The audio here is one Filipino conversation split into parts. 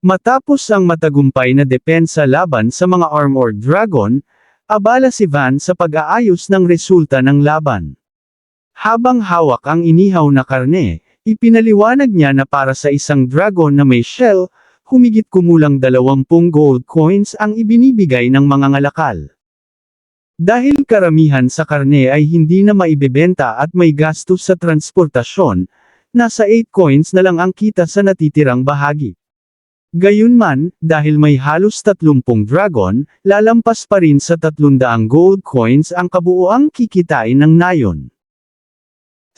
Matapos ang matagumpay na depensa laban sa mga armored dragon, abala si Van sa pag-aayos ng resulta ng laban. Habang hawak ang inihaw na karne, ipinaliwanag niya na para sa isang dragon na may shell, humigit kumulang 20 gold coins ang ibinibigay ng mga ngalakal. Dahil karamihan sa karne ay hindi na maibebenta at may gastos sa transportasyon, nasa 8 coins na lang ang kita sa natitirang bahagi. Gayunman, dahil may halos 30 dragon, lalampas pa rin sa 300 gold coins ang kabuuang kikitain ng nayon.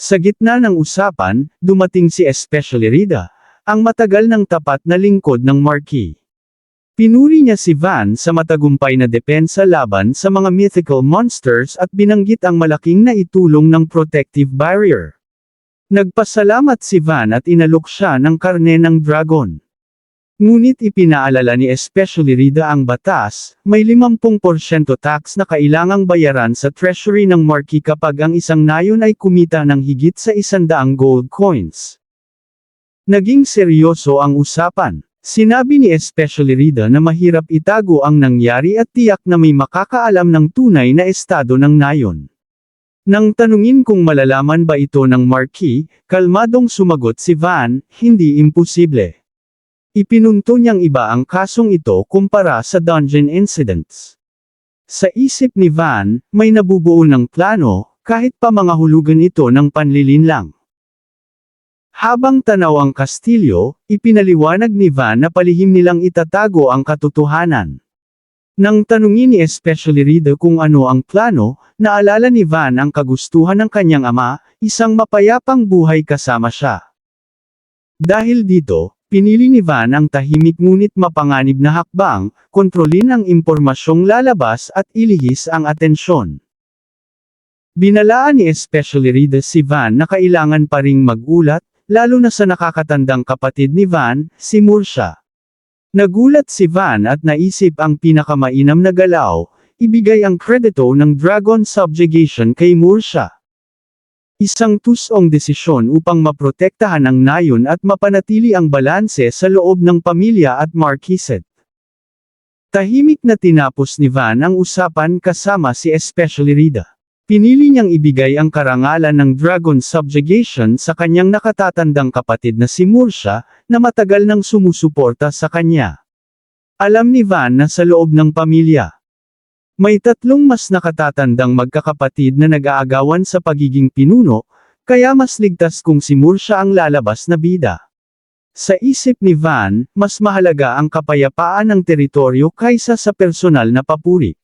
Sa gitna ng usapan, dumating si Especially Rida, ang matagal ng tapat na lingkod ng Marquis. Pinuri niya si Van sa matagumpay na depensa laban sa mga mythical monsters at binanggit ang malaking naitulong ng protective barrier. Nagpasalamat si Van at inalok siya ng karne ng dragon. Ngunit ipinaalala ni Especially Rida ang batas, may 50% tax na kailangang bayaran sa treasury ng Marquis kapag ang isang nayon ay kumita ng higit sa 100 gold coins. Naging seryoso ang usapan. Sinabi ni Especially Rida na mahirap itago ang nangyari at tiyak na may makakaalam ng tunay na estado ng nayon. Nang tanungin kung malalaman ba ito ng Marquis, kalmadong sumagot si Van, hindi imposible. Ipinunto niyang iba ang kasong ito kumpara sa dungeon incidents. Sa isip ni Van, may nabubuo ng plano, kahit pa mga hulugan ito ng panlilinlang. Habang tanaw ang kastilyo, ipinaliwanag ni Van na palihim nilang itatago ang katotohanan. Nang tanungin ni Especially Rida kung ano ang plano, naalala ni Van ang kagustuhan ng kanyang ama, isang mapayapang buhay kasama siya. Dahil dito, pinili ni Van ang tahimik ngunit mapanganib na hakbang, kontrolin ang impormasyong lalabas at ilihis ang atensyon. Binalaan ni Especially Rida si Van na kailangan pa ring magulat, lalo na sa nakakatandang kapatid ni Van, si Murcia. Nagulat si Van at naisip ang pinakamainam na galaw, ibigay ang kredito ng Dragon Subjugation kay Murcia. Isang tusong desisyon upang maprotektahan ang nayon at mapanatili ang balanse sa loob ng pamilya at marquisate. Tahimik na tinapos ni Van ang usapan kasama si Especially Rida. Pinili niyang ibigay ang karangalan ng Dragon Subjugation sa kanyang nakatatandang kapatid na si Murcia, na matagal nang sumusuporta sa kanya. Alam ni Van na sa loob ng pamilya, may 3 mas nakatatandang magkakapatid na nag-aagawan sa pagiging pinuno, kaya mas ligtas kung si Murcia ang lalabas na bida. Sa isip ni Van, mas mahalaga ang kapayapaan ng teritoryo kaysa sa personal na papuri.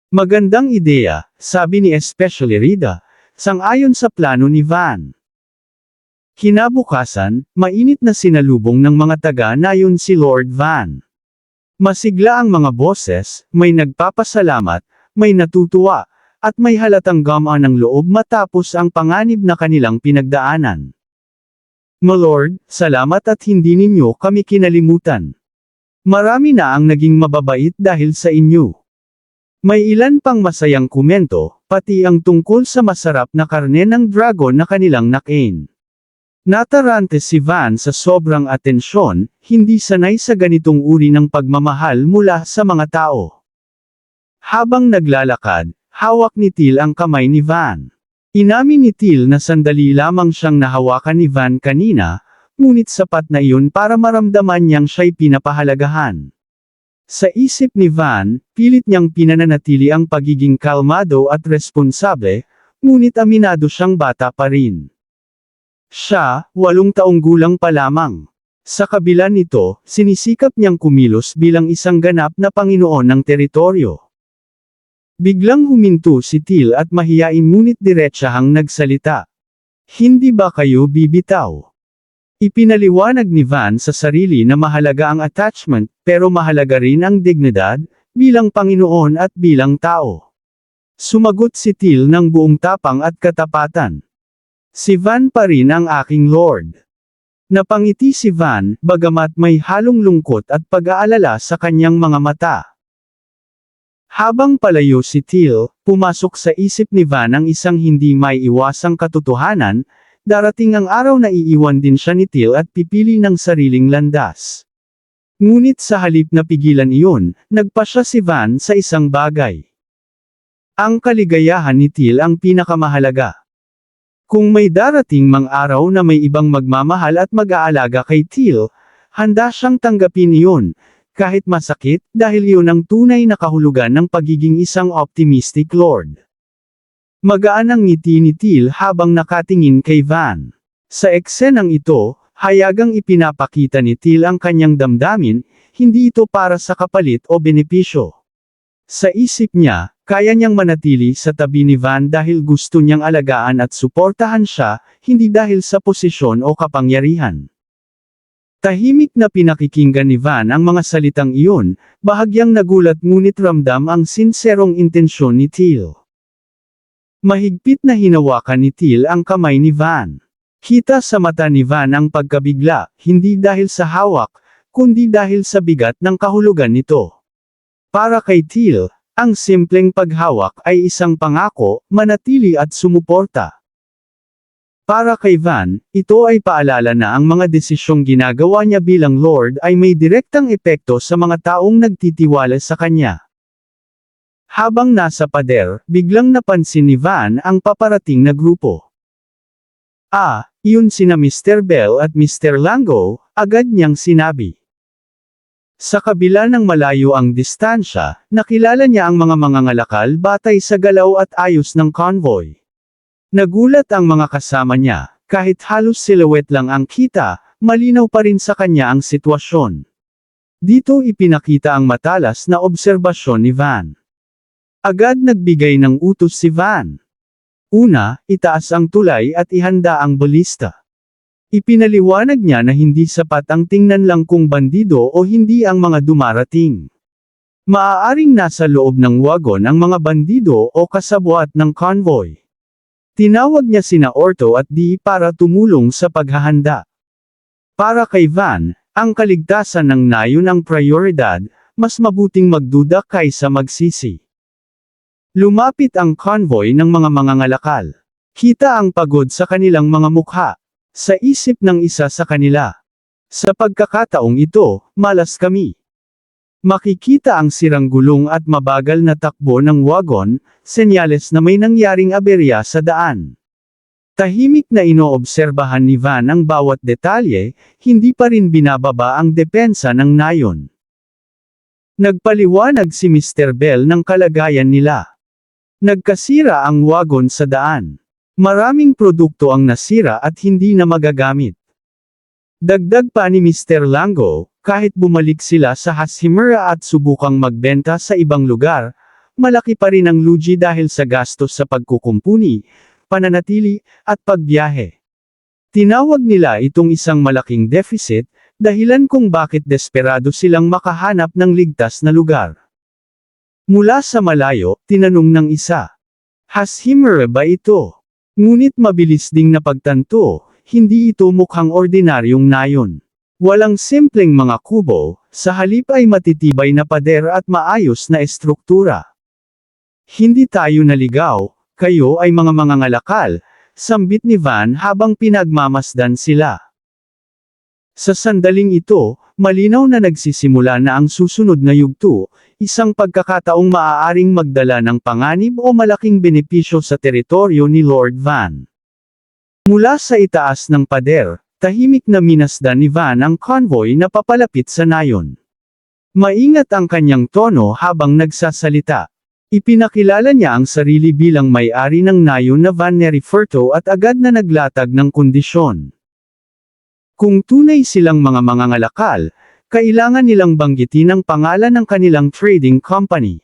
Magandang ideya, sabi ni Especially Rida, sang-ayon sa plano ni Van. Kinabukasan, mainit na sinalubong ng mga taga-nayon si Lord Van. Masigla ang mga boses, may nagpapasalamat, may natutuwa, at may halatang gamaan ng loob matapos ang panganib na kanilang pinagdaanan. "My Lord, salamat at hindi ninyo kami kinalimutan. Marami na ang naging mababait dahil sa inyo." May ilan pang masayang komento, pati ang tungkol sa masarap na karne ng dragon na kanilang nakain. Natarante si Van sa sobrang atensyon, hindi sanay sa ganitong uri ng pagmamahal mula sa mga tao. Habang naglalakad, hawak ni Till ang kamay ni Van. Inamin ni Till na sandali lamang siyang nahawakan ni Van kanina, ngunit sapat na iyon para maramdaman niyang siya'y pinapahalagahan. Sa isip ni Van, pilit niyang pinananatili ang pagiging kalmado at responsable, ngunit aminado siyang bata pa rin. Siya, 8 taong gulang pa lamang. Sa kabila nito, sinisikap niyang kumilos bilang isang ganap na Panginoon ng teritoryo. Biglang huminto si Till at mahiyain ngunit diretsahang nagsalita. "Hindi ba kayo bibitaw?" Ipinaliwanag ni Van sa sarili na mahalaga ang attachment, pero mahalaga rin ang dignidad, bilang Panginoon at bilang tao. Sumagot si Till ng buong tapang at katapatan. "Si Van pa rin ang aking Lord." Napangiti si Van, bagamat may halong lungkot at pag-aalala sa kanyang mga mata. Habang palayo si Till, pumasok sa isip ni Van ang isang hindi maiiwasang katotohanan, darating ang araw na iiwan din siya ni Till at pipili ng sariling landas. Ngunit sa halip na pigilan iyon, nagpasya si Van sa isang bagay. Ang kaligayahan ni Teal ang pinakamahalaga. Kung may darating mang araw na may ibang magmamahal at mag-aalaga kay Teal, handa siyang tanggapin iyon, kahit masakit, dahil iyon ang tunay na kahulugan ng pagiging isang optimistic Lord. Magaan ang ngiti ni Teal habang nakatingin kay Van. Sa eksenang ito, hayagang ipinapakita ni Teal ang kanyang damdamin, hindi ito para sa kapalit o benepisyo. Sa isip niya, kaya niyang manatili sa tabi ni Van dahil gusto niyang alagaan at suportahan siya, hindi dahil sa posisyon o kapangyarihan. Tahimik na pinakikinggan ni Van ang mga salitang iyon, bahagyang nagulat ngunit ramdam ang sinserong intensyon ni Teal. Mahigpit na hinawakan ni Teal ang kamay ni Van. Kita sa mata ni Van ang pagkabigla, hindi dahil sa hawak, kundi dahil sa bigat ng kahulugan nito. Para kay Teal, ang simpleng paghawak ay isang pangako, manatili at sumuporta. Para kay Van, ito ay paalala na ang mga desisyong ginagawa niya bilang Lord ay may direktang epekto sa mga taong nagtitiwala sa kanya. Habang nasa pader, biglang napansin ni Van ang paparating na grupo. Iyon sina Mr. Bell at Mr. Lango, agad niyang sinabi. Sa kabila ng malayo ang distansya, nakilala niya ang mga mangangalakal batay sa galaw at ayos ng convoy. Nagulat ang mga kasama niya, kahit halos silhouette lang ang kita, malinaw pa rin sa kanya ang sitwasyon. Dito ipinakita ang matalas na obserbasyon ni Van. Agad nagbigay ng utos si Van. Una, itaas ang tulay at ihanda ang balista. Ipinaliwanag niya na hindi sapat ang tingnan lang kung bandido o hindi ang mga dumarating. Maaaring nasa loob ng wagon ang mga bandido o kasabwat ng convoy. Tinawag niya sina Orto at Dee para tumulong sa paghahanda. Para kay Van, ang kaligtasan ng nayon ang prioridad, mas mabuting magduda kaysa magsisi. Lumapit ang convoy ng mga mangangalakal. Kita ang pagod sa kanilang mga mukha. Sa isip ng isa sa kanila. Sa pagkakataong ito, malas kami. Makikita ang sirang gulong at mabagal na takbo ng wagon, senyales na may nangyaring aberya sa daan. Tahimik na inoobserbahan ni Van ang bawat detalye, hindi pa rin binababa ang depensa ng nayon. Nagpaliwanag si Mr. Bell ng kalagayan nila. Nagkasira ang wagon sa daan. Maraming produkto ang nasira at hindi na magagamit. Dagdag pa ni Mr. Lango, kahit bumalik sila sa Hashimura at subukang magbenta sa ibang lugar, malaki pa rin ang lugi dahil sa gastos sa pagkukumpuni, pananatili, at pagbiyahe. Tinawag nila itong isang malaking deficit, dahilan kung bakit desperado silang makahanap ng ligtas na lugar. Mula sa malayo, tinanong ng isa. Hashimura ba ito? Ngunit mabilis ding napagtanto, hindi ito mukhang ordinaryong nayon. Walang simpleng mga kubo, sa halip ay matitibay na pader at maayos na estruktura. Hindi tayo naligaw, kayo ay mga mangangalakal, sambit ni Van habang pinagmamasdan sila. Sa sandaling ito, malinaw na nagsisimula na ang susunod na yugto, isang pagkakataong maaaring magdala ng panganib o malaking benepisyo sa teritoryo ni Lord Van. Mula sa itaas ng pader, tahimik na minasdan ni Van ang convoy na papalapit sa nayon. Maingat ang kanyang tono habang nagsasalita. Ipinakilala niya ang sarili bilang may-ari ng nayon na Van Neriferto at agad na naglatag ng kondisyon. Kung tunay silang mga mangangalakal, kailangan nilang banggitin ang pangalan ng kanilang trading company.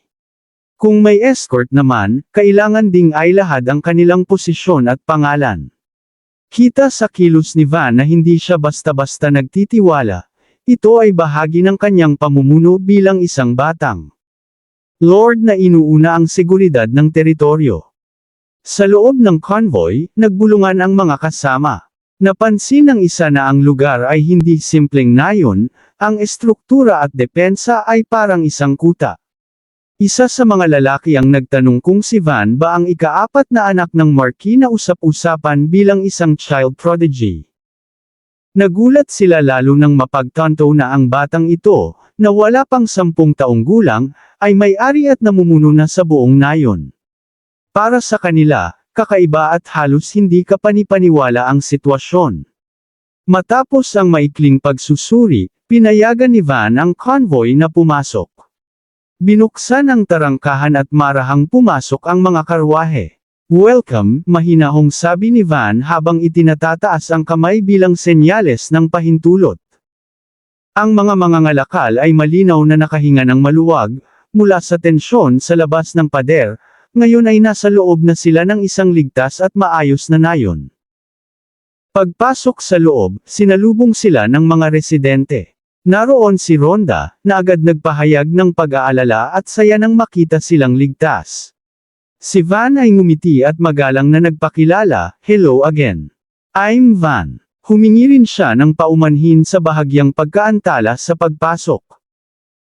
Kung may escort naman, kailangan ding ailahad ang kanilang posisyon at pangalan. Kita sa kilos ni Van na hindi siya basta-basta nagtitiwala, ito ay bahagi ng kanyang pamumuno bilang isang batang Lord na inuuna ang seguridad ng teritoryo. Sa loob ng convoy, nagbulungan ang mga kasama. Napansin ng isa na ang lugar ay hindi simpleng nayon, ang estruktura at depensa ay parang isang kuta. Isa sa mga lalaki ang nagtanong kung si Van ba ang ika-4 na anak ng Marquis na usap-usapan bilang isang child prodigy. Nagulat sila lalo nang mapagtanto na ang batang ito, na wala pang 10 taong gulang, ay may-ari at namumuno na sa buong nayon. Para sa kanila, kakaiba at halos hindi kapanipaniwala ang sitwasyon. Matapos ang maikling pagsusuri, pinayagan ni Van ang convoy na pumasok. Binuksan ang tarangkahan at marahang pumasok ang mga karwahe. "Welcome," mahinahong sabi ni Van habang itinatataas ang kamay bilang senyales ng pahintulot. Ang mga mangangalakal ay malinaw na nakahinga ng maluwag, mula sa tensyon sa labas ng pader, ngayon ay nasa loob na sila ng isang ligtas at maayos na nayon. Pagpasok sa loob, sinalubong sila ng mga residente. Naroon si Rhonda, na agad nagpahayag ng pag-aalala at saya nang makita silang ligtas. Si Van ay ngumiti at magalang na nagpakilala, "Hello again. I'm Van." Humingi rin siya ng paumanhin sa bahagyang pagkaantala sa pagpasok.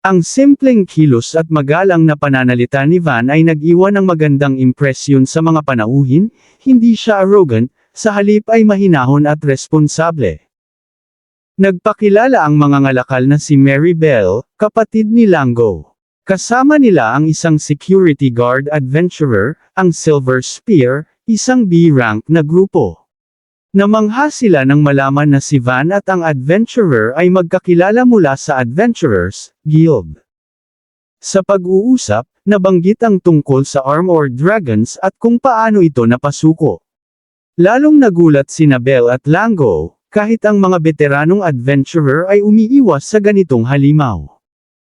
Ang simpleng kilos at magalang na pananalita ni Van ay nag-iwan ng magandang impresyon sa mga panauhin, hindi siya arrogant, sa halip ay mahinahon at responsable. Nagpakilala ang mangangalakal na si Mary Bell, kapatid ni Lango. Kasama nila ang isang security guard adventurer, ang Silver Spear, isang B-rank na grupo. Namangha sila nang malaman na si Van at ang adventurer ay magkakilala mula sa Adventurers Guild. Sa pag-uusap, nabanggit ang tungkol sa Armored Dragons at kung paano ito napasuko. Lalong nagulat sina Bell at Lango, kahit ang mga veteranong adventurer ay umiiwas sa ganitong halimaw.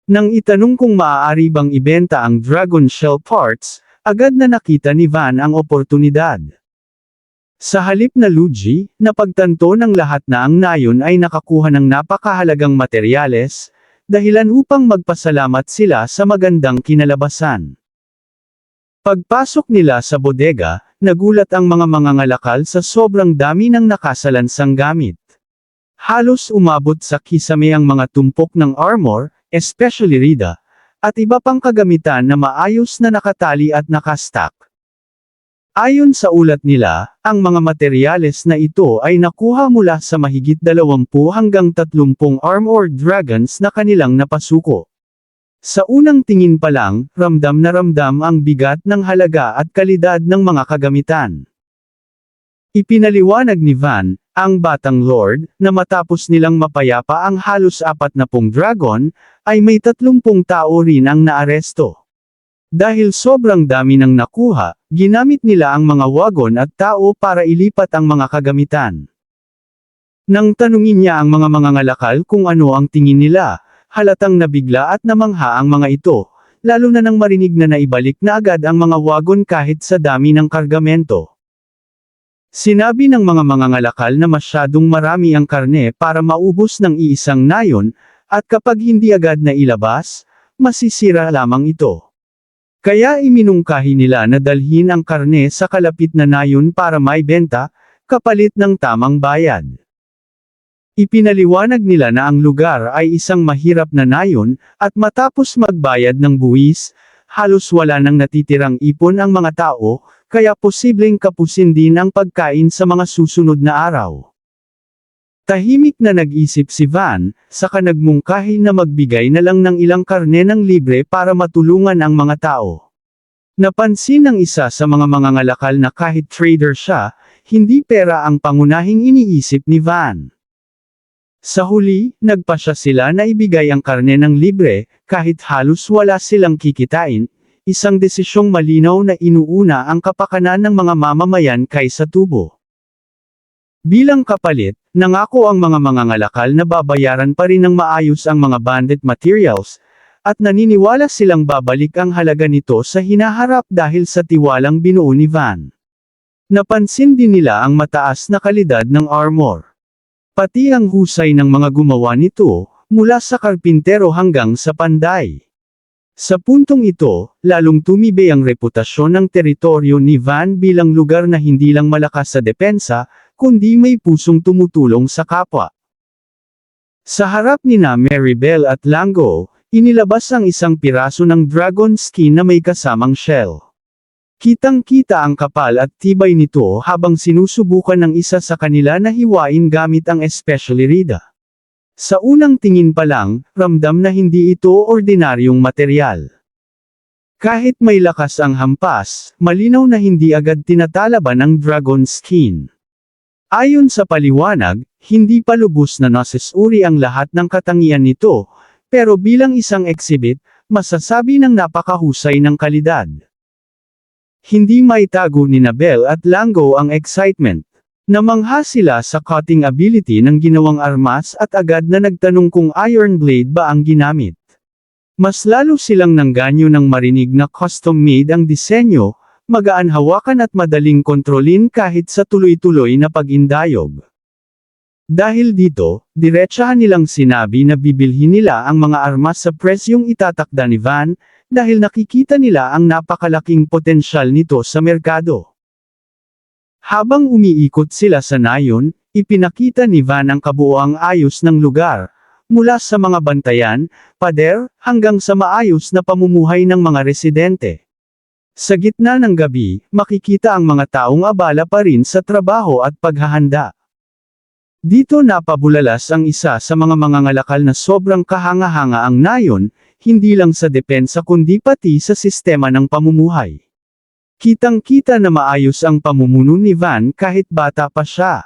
Nang itanong kung maaari bang ibenta ang dragon shell parts, agad na nakita ni Van ang oportunidad. Sa halip na lugi, napagtanto ng lahat na ang nayon ay nakakuha ng napakahalagang materyales, dahilan upang magpasalamat sila sa magandang kinalabasan. Pagpasok nila sa bodega, nagulat ang mga mangangalakal sa sobrang dami ng nakasalansang gamit. Halos umabot sa kisame ang mga tumpok ng armor, especially Rida, at iba pang kagamitan na maayos na nakatali at nakastack. Ayon sa ulat nila, ang mga materyales na ito ay nakuha mula sa mahigit 20 hanggang 30 armored dragons na kanilang napasuko. Sa unang tingin pa lang, ramdam na ramdam ang bigat ng halaga at kalidad ng mga kagamitan. Ipinaliwanag ni Van, ang batang lord, na matapos nilang mapayapa ang halos 40 dragon, ay may 30 tao rin ang naaresto. Dahil sobrang dami ng nakuha, ginamit nila ang mga wagon at tao para ilipat ang mga kagamitan. Nang tanungin niya ang mga mangangalakal kung ano ang tingin nila, halatang nabigla at namangha ang mga ito, lalo na nang marinig na naibalik na agad ang mga wagon kahit sa dami ng kargamento. Sinabi ng mga mangangalakal na masyadong marami ang karne para maubos ng iisang nayon, at kapag hindi agad na ilabas, masisira lamang ito. Kaya iminungkahi nila na dalhin ang karne sa kalapit na nayon para maibenta, kapalit ng tamang bayad. Ipinaliwanag nila na ang lugar ay isang mahirap na nayon, at matapos magbayad ng buwis, halos wala nang natitirang ipon ang mga tao, kaya posibleng kapusin din ang pagkain sa mga susunod na araw. Tahimik na nag-isip si Van, saka nagmungkahi na magbigay na lang ng ilang karne ng libre para matulungan ang mga tao. Napansin ng isa sa mga mangangalakal na kahit trader siya, hindi pera ang pangunahing iniisip ni Van. Sa huli, nagpasya sila na ibigay ang karne ng libre, kahit halos wala silang kikitain, isang desisyong malinaw na inuuna ang kapakanan ng mga mamamayan kaysa tubo. Bilang kapalit, nangako ang mga mangangalakal na babayaran pa rin ng maayos ang mga bandit materials, at naniniwala silang babalik ang halaga nito sa hinaharap dahil sa tiwalang binuo ni Van. Napansin din nila ang mataas na kalidad ng armor. Pati ang husay ng mga gumawa nito, mula sa karpintero hanggang sa panday. Sa puntong ito, lalong tumibay ang reputasyon ng teritoryo ni Van bilang lugar na hindi lang malakas sa depensa, kundi may pusong tumutulong sa kapwa. Sa harap nina Mary Bell at Lango, inilabas ang isang piraso ng dragon skin na may kasamang shell. Kitang-kita ang kapal at tibay nito habang sinusubukan ng isa sa kanila na hiwain gamit ang especially rida. Sa unang tingin pa lang, ramdam na hindi ito ordinaryong materyal. Kahit may lakas ang hampas, malinaw na hindi agad tinatalaban ng dragon skin. Ayon sa paliwanag, hindi pa lubos na nasusuri ang lahat ng katangian nito, pero bilang isang exhibit, masasabi ng napakahusay ng kalidad. Hindi maitago ni Bell at Lango ang excitement. Namangha sila sa cutting ability ng ginawang armas at agad na nagtanong kung iron blade ba ang ginamit. Mas lalo silang nangganyo nang marinig na custom-made ang disenyo, magaan hawakan at madaling kontrolin kahit sa tuloy-tuloy na pag-indayog. Dahil dito, diretsahan nilang sinabi na bibilhin nila ang mga armas sa presyong itatakda ni Van, dahil nakikita nila ang napakalaking potensyal nito sa merkado. Habang umiikot sila sa nayon, ipinakita ni Van ang kabuoang ayos ng lugar, mula sa mga bantayan, pader, hanggang sa maayos na pamumuhay ng mga residente. Sa gitna ng gabi, makikita ang mga taong abala pa rin sa trabaho at paghahanda. Dito napabulalas ang isa sa mga mangangalakal na sobrang kahanga-hanga ang nayon, hindi lang sa depensa kundi pati sa sistema ng pamumuhay. Kitang-kita na maayos ang pamumuno ni Van kahit bata pa siya.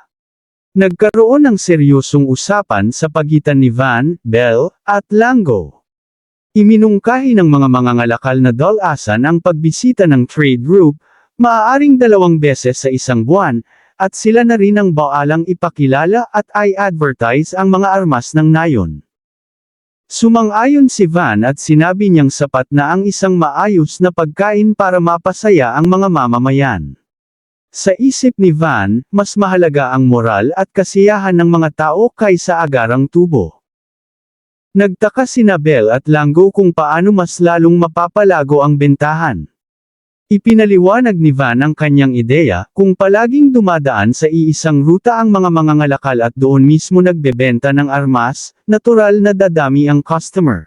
Nagkaroon ng seryosong usapan sa pagitan ni Van, Bell, at Lango. Iminungkahi ng mga mangangalakal na dalasan ang pagbisita ng trade group, maaaring 2 beses sa isang buwan, at sila na rin ang baalang ipakilala at i-advertise ang mga armas ng nayon. Sumang-ayon si Van at sinabi niyang sapat na ang isang maayos na pagkain para mapasaya ang mga mamamayan. Sa isip ni Van, mas mahalaga ang moral at kasiyahan ng mga tao kaysa agarang tubo. Nagtaka sina Bell at Lango kung paano mas lalong mapapalago ang bentahan. Ipinaliwanag ni Van ang kanyang ideya, kung palaging dumadaan sa iisang ruta ang mga mangangalakal at doon mismo nagbebenta ng armas, natural na dadami ang customer.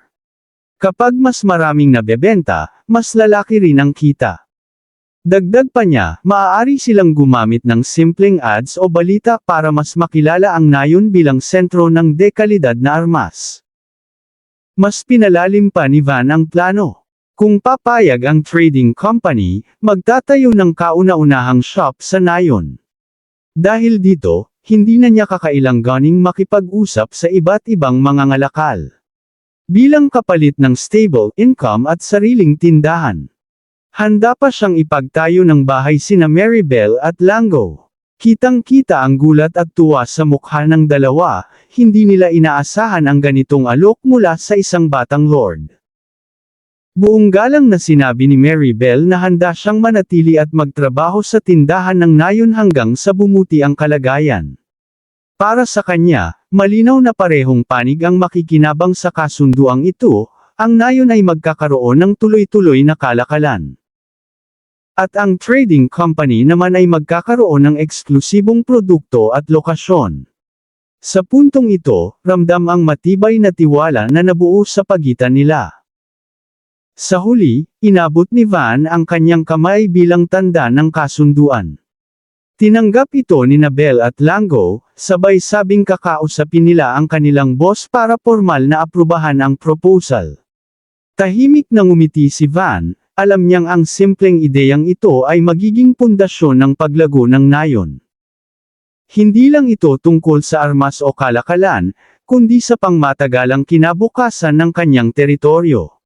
Kapag mas maraming nabebenta, mas lalaki rin ang kita. Dagdag pa niya, maaari silang gumamit ng simpleng ads o balita para mas makilala ang nayon bilang sentro ng dekalidad na armas. Mas pinalalim pa ni Van ang plano. Kung papayag ang trading company, magtatayo ng kauna-unahang shop sa nayon. Dahil dito, hindi na niya kakailanganing makipag-usap sa iba't ibang mangangalakal. Bilang kapalit ng stable income at sariling tindahan. Handa pa siyang ipagtayo ng bahay sina Mary Bell at Lango. Kitang-kita ang gulat at tuwa sa mukha ng dalawa, hindi nila inaasahan ang ganitong alok mula sa isang batang lord. Buong galang na sinabi ni Mary Bell na handa siyang manatili at magtrabaho sa tindahan ng nayon hanggang sa bumuti ang kalagayan. Para sa kanya, malinaw na parehong panig ang makikinabang sa kasunduang ito, ang nayon ay magkakaroon ng tuloy-tuloy na kalakalan. At ang trading company naman ay magkakaroon ng eksklusibong produkto at lokasyon. Sa puntong ito, ramdam ang matibay na tiwala na nabuo sa pagitan nila. Sa huli, inabot ni Van ang kanyang kamay bilang tanda ng kasunduan. Tinanggap ito ni Bell at Lango, sabay sabing kakausapin nila ang kanilang boss para formal na aprubahan ang proposal. Tahimik na ngumiti si Van, alam niyang ang simpleng ideyang ito ay magiging pundasyon ng paglago ng nayon. Hindi lang ito tungkol sa armas o kalakalan, kundi sa pangmatagalang kinabukasan ng kanyang teritoryo.